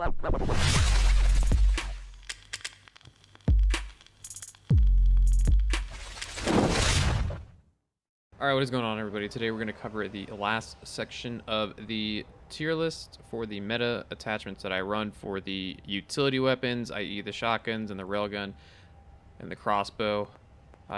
Alright, what is going on, everybody? Today we're going to cover the last section of the tier list for the meta attachments that I run for the utility weapons, i.e. the shotguns and the railgun and the crossbow.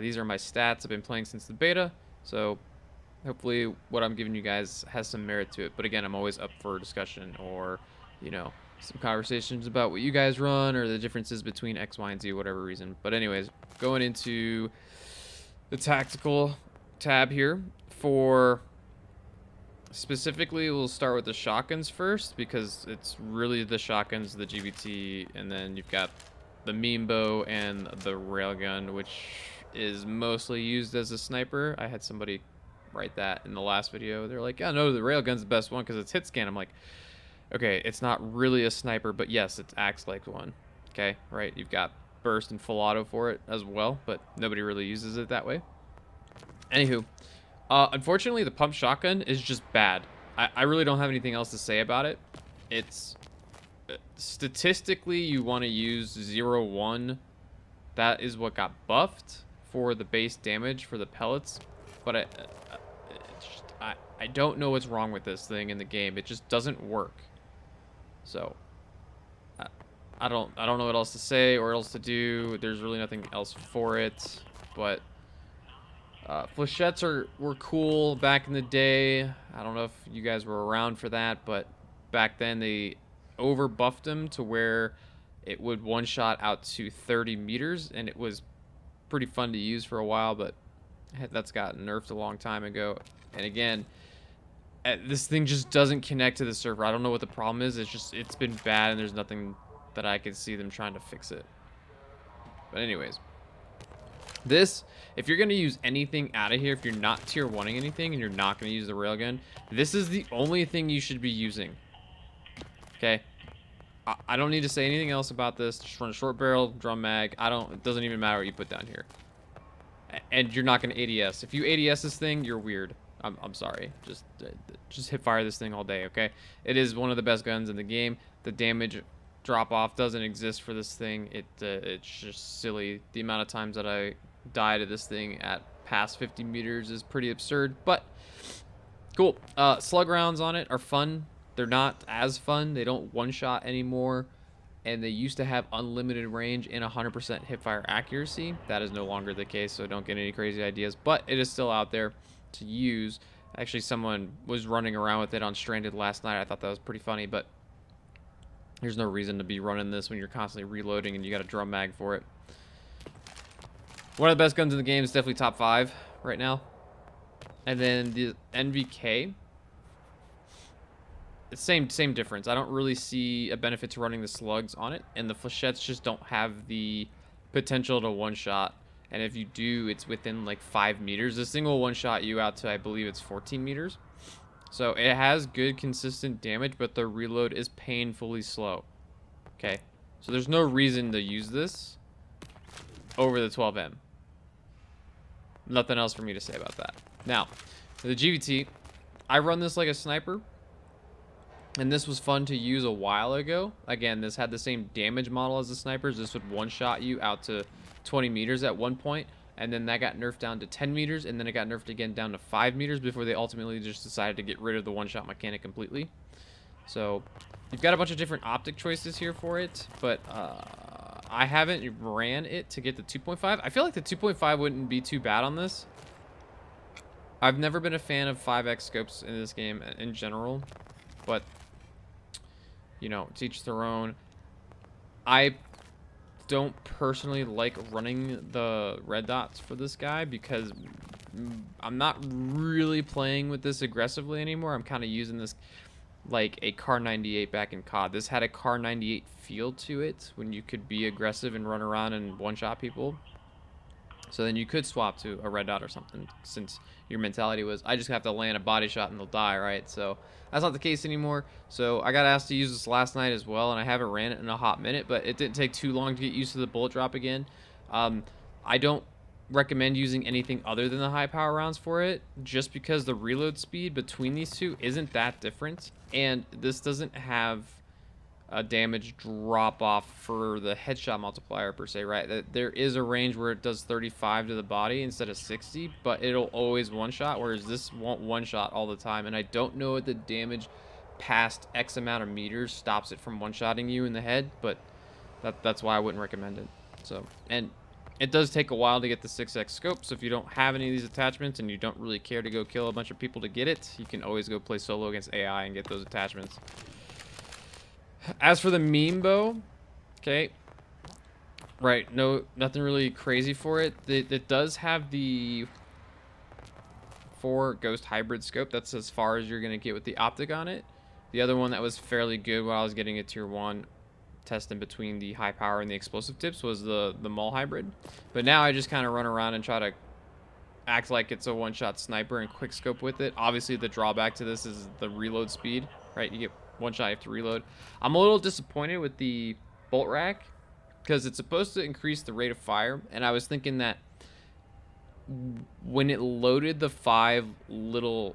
These are my stats. I've been playing since the beta, so hopefully what I'm giving you guys has some merit to it. But again, I'm always up for discussion or, you know, some conversations about what you guys run or the differences between X, Y, and Z, whatever reason. But anyways, going into the tactical tab here for specifically, we'll start with the shotguns first because it's really the shotguns, the GBT, and then you've got the meme bow and the railgun, which is mostly used as a sniper. I had somebody write that in the last video. They're like, yeah, no, the railgun's the best one because it's hit scan. I'm like, okay, it's not really a sniper, but yes, it acts like one. Okay, right? You've got burst and full auto for it as well, but nobody really uses it that way. Anywho, unfortunately, the pump shotgun is just bad. I really don't have anything else to say about it. It's statistically, you want to use 0-1. That is what got buffed for the base damage for the pellets. But I don't know what's wrong with this thing in the game. It just doesn't work. So I don't know what else to say or else to do. There's really nothing else for it, but. Flechettes were cool back in the day. I don't know if you guys were around for that, but back then they over buffed them to where it would one shot out to 30 meters, and it was pretty fun to use for a while, but that's gotten nerfed a long time ago. And again, this thing just doesn't connect to the server. I don't know what the problem is. It's been bad, and there's nothing that I can see them trying to fix it. But anyways. This, if you're going to use anything out of here, if you're not tier 1ing anything and you're not going to use the railgun, this is the only thing you should be using. Okay? I don't need to say anything else about this. Just run a short barrel, drum mag. It doesn't even matter what you put down here. And you're not going to ADS. If you ADS this thing, you're weird. I'm sorry. Just hip fire this thing all day, okay? It is one of the best guns in the game. The damage drop off doesn't exist for this thing. It's just silly. The amount of times that I die to this thing at past 50 meters is pretty absurd, but cool. Slug rounds on it are fun. They're not as fun. They don't one-shot anymore, and they used to have unlimited range and 100% hipfire accuracy. That is no longer the case, so don't get any crazy ideas, but it is still out there to use. Actually, someone was running around with it on Stranded last night. I thought that was pretty funny, but there's no reason to be running this when you're constantly reloading and you got a drum mag for it. One of the best guns in the game is definitely top 5 right now. And then the NVK, it's same difference. I don't really see a benefit to running the slugs on it, and the flechettes just don't have the potential to one-shot. And if you do, it's within like 5 meters. This thing will one-shot you out to, I believe it's 14 meters. So it has good consistent damage, but the reload is painfully slow. Okay, so there's no reason to use this over the 12M. Nothing else for me to say about that. Now, the GVT, I run this like a sniper, and this was fun to use a while ago. Again, this had the same damage model as the snipers. This would one-shot you out to 20 meters at one point, and then that got nerfed down to 10 meters, and then it got nerfed again down to 5 meters before they ultimately just decided to get rid of the one-shot mechanic completely. So, you've got a bunch of different optic choices here for it, but I haven't ran it to get the 2.5. I feel like the 2.5 wouldn't be too bad on this. I've never been a fan of 5x scopes in this game in general, but, you know, to each their own. I don't personally like running the red dots for this guy because I'm not really playing with this aggressively anymore. I'm kind of using this like a Car 98 back in COD. This had a Car 98 feel to it when you could be aggressive and run around and one-shot people. So then you could swap to a red dot or something, since your mentality was, I just have to land a body shot and they'll die, right? So that's not the case anymore. So I got asked to use this last night as well, and I haven't ran it in a hot minute, but it didn't take too long to get used to the bullet drop again. I don't recommend using anything other than the high power rounds for it, just because the reload speed between these two isn't that different, and this doesn't have a damage drop off for the headshot multiplier per se, right? There is a range where it does 35 to the body instead of 60, but it'll always one shot, whereas this won't one shot all the time. And I don't know what the damage past X amount of meters stops it from one shotting you in the head, but that's why I wouldn't recommend it. So, and it does take a while to get the 6x scope, so if you don't have any of these attachments and you don't really care to go kill a bunch of people to get it, you can always go play solo against AI and get those attachments. As for the meme bow, okay, right, no, nothing really crazy for it. It does have the 4 ghost hybrid scope. That's as far as you're gonna get with the optic on it. The other one that was fairly good while I was getting a tier 1 testing between the high power and the explosive tips was the mall hybrid. But now I just kind of run around and try to act like it's a one-shot sniper and quick scope with it. Obviously the drawback to this is the reload speed, right? You get one shot, you have to reload. I'm a little disappointed with the bolt rack because it's supposed to increase the rate of fire, and I was thinking that when it loaded the 5 little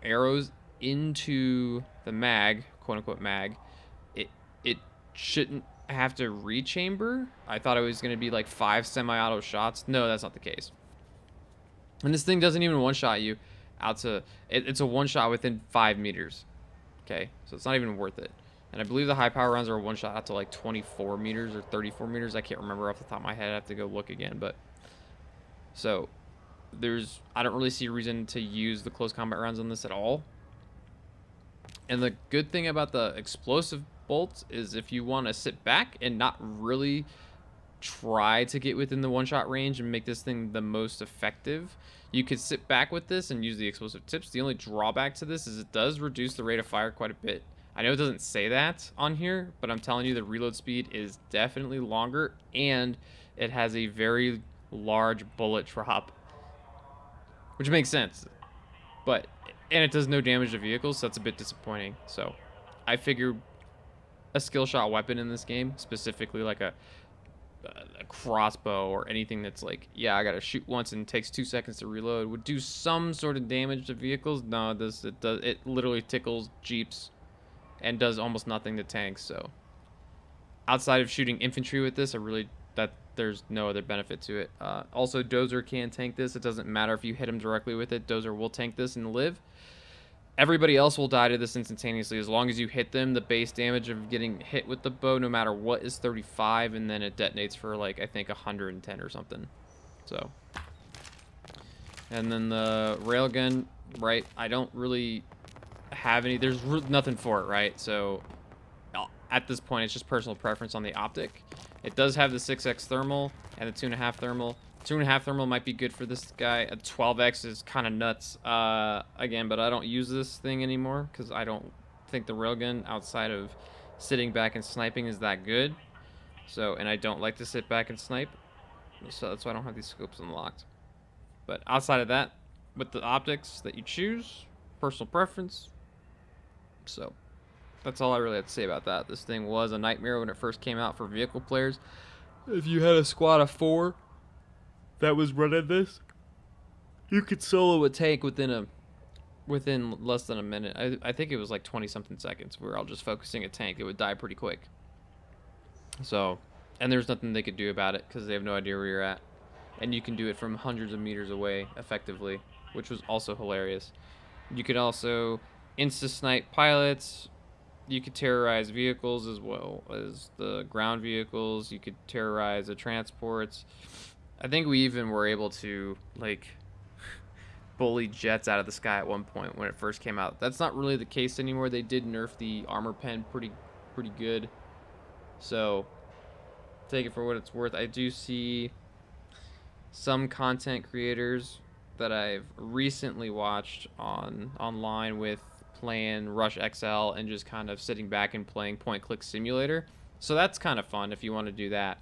arrows into the mag, quote unquote mag, it shouldn't have to rechamber. I thought it was going to be like 5 semi-auto shots. No, that's not the case. And this thing doesn't even one-shot you out to... It's a one-shot within 5 meters. Okay, so it's not even worth it. And I believe the high-power rounds are a one-shot out to like 24 meters or 34 meters. I can't remember off the top of my head. I have to go look again. But so I don't really see a reason to use the close combat rounds on this at all. And the good thing about the explosive bolts is if you want to sit back and not really try to get within the one-shot range and make this thing the most effective, you could sit back with this and use the explosive tips. The only drawback to this is it does reduce the rate of fire quite a bit. I know it doesn't say that on here, but I'm telling you the reload speed is definitely longer, and it has a very large bullet drop, which makes sense. And it does no damage to vehicles, so that's a bit disappointing. So I figure a skill shot weapon in this game, specifically like a crossbow or anything that's like, yeah, I gotta shoot once and it takes 2 seconds to reload, would do some sort of damage to vehicles. No, it literally tickles jeeps and does almost nothing to tanks. So outside of shooting infantry with this, there's no other benefit to it. Also, Dozer can tank this. It doesn't matter if you hit him directly with it. Dozer will tank this and live. Everybody else will die to this instantaneously as long as you hit them. The base damage of getting hit with the bow, no matter what, is 35, and then it detonates for like, I think 110 or something. So, and then the railgun, right? I don't really have any. There's nothing for it, right? So at this point, it's just personal preference on the optic. It does have the 6x thermal and the 2.5 thermal. 2.5 thermal might be good for this guy. A 12x is kind of nuts, again, but I don't use this thing anymore because I don't think the railgun outside of sitting back and sniping is that good. So, and I don't like to sit back and snipe, so that's why I don't have these scopes unlocked. But outside of that, with the optics that you choose, personal preference. So that's all I really have to say about that. This thing was a nightmare when it first came out for vehicle players. If you had a squad of 4 that was running this, you could solo a tank within less than a minute. I think it was like 20 something seconds. We were all just focusing a tank. It would die pretty quick. So, and there's nothing they could do about it because they have no idea where you're at. And you can do it from hundreds of meters away effectively, which was also hilarious. You could also insta-snipe pilots. You could terrorize vehicles as well as the ground vehicles. You could terrorize the transports. I think we even were able to, like, bully jets out of the sky at one point when it first came out. That's not really the case anymore. They did nerf the armor pen pretty good. So, take it for what it's worth. I do see some content creators that I've recently watched online with playing Rush XL and just kind of sitting back and playing point-click simulator. So that's kind of fun if you want to do that.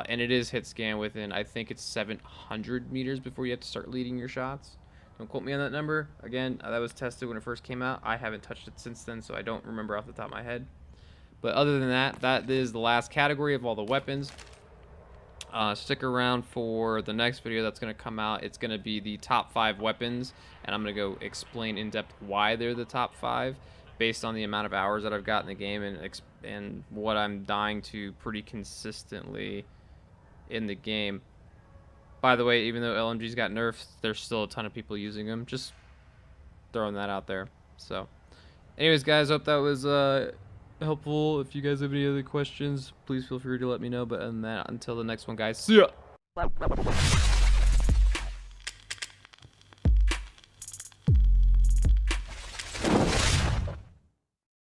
And it is hit scan within, I think it's 700 meters before you have to start leading your shots. Don't quote me on that number. Again, that was tested when it first came out. I haven't touched it since then, so I don't remember off the top of my head. But other than that, that is the last category of all the weapons. Stick around for the next video that's going to come out. It's going to be the top 5 weapons, and I'm going to go explain in depth why they're the top 5 based on the amount of hours that I've got in the game and what I'm dying to pretty consistently in the game. By the way, even though LMGs got nerfed, there's still a ton of people using them. Just throwing that out there. So, anyways, guys, hope that was helpful. If you guys have any other questions, please feel free to let me know. But other than that, until the next one, guys, see ya!